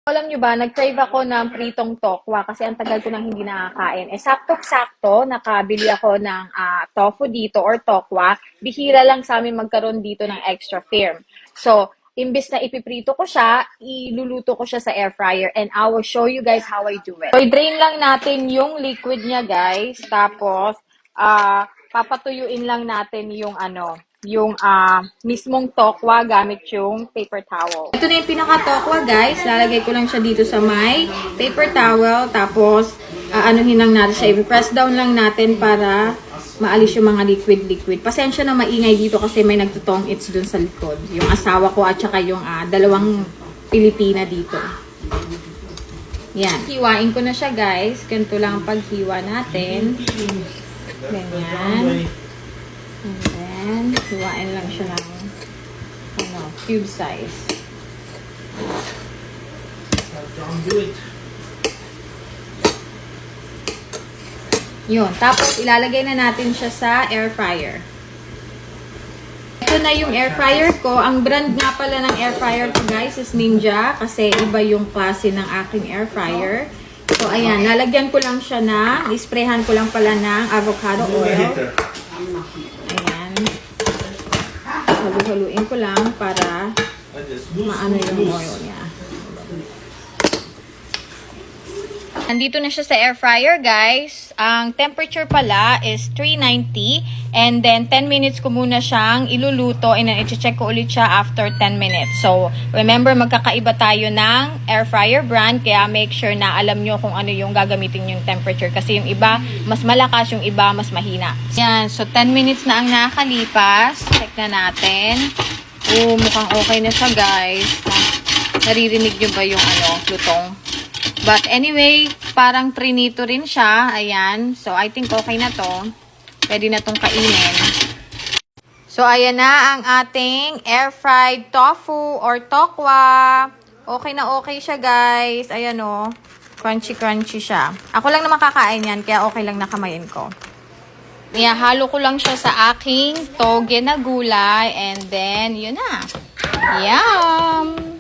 Alam nyo ba, nag-crave ako ng pritong tokwa kasi ang tagal ko nang hindi nakakain. Sakto-sakto, nakabili ako ng tofu dito or tokwa. Bihira lang sa amin magkaroon dito ng extra firm. So, imbis na ipiprito ko siya, iluluto ko siya sa air fryer and I will show you guys how I do it. So, i-drain lang natin yung liquid niya, guys. Tapos, papatuyuin lang natin yung yung mismong tokwa gamit yung paper towel. Ito na yung pinaka-tokwa, guys. Lalagay ko lang siya dito sa may paper towel. Tapos, anuhin lang natin siya. I-press down lang natin para maalis yung mga liquid-liquid. Pasensya na maingay dito kasi may nagtutong its dun sa likod. Yung asawa ko at saka yung dalawang Pilipina dito. Yan. Hiwain ko na siya, guys. Ganito lang ang paghiwa natin. Ganyan. And then, hiwain lang siya ng cube size. Yun. Tapos, ilalagay na natin siya sa air fryer. Ito na yung air fryer ko. Ang brand nga pala ng air fryer ko, guys, is Ninja. Kasi iba yung klase ng aking air fryer. So, ayan. Lalagyan ko lang siya na, isprehan ko lang pala ng avocado oil. Ayan. Halu-haluin ko lang para maano yung oil niya. Nandito na siya sa air fryer, guys. Ang temperature pala is 390 and then 10 minutes ko muna siyang iluluto and then i-check ko ulit siya after 10 minutes. So, remember, magkakaiba tayo ng air fryer brand kaya make sure na alam nyo kung ano yung gagamitin yung temperature kasi yung iba mas malakas, yung iba mas mahina. Yan, so 10 minutes na ang nakalipas. Check na natin. Oh, mukhang okay na siya, guys. Naririnig nyo ba yung lutong? But anyway, parang trinito rin siya. Ayan. So, I think okay na to. Pwede na tong kainin. So, ayan na ang ating air-fried tofu or tokwa. Okay na okay siya, guys. Ayan o. Crunchy-crunchy siya. Ako lang naman kakain yan, kaya okay lang na kamayin ko. Halo ko lang siya sa aking toge na gulay. And then, yun na. Yum!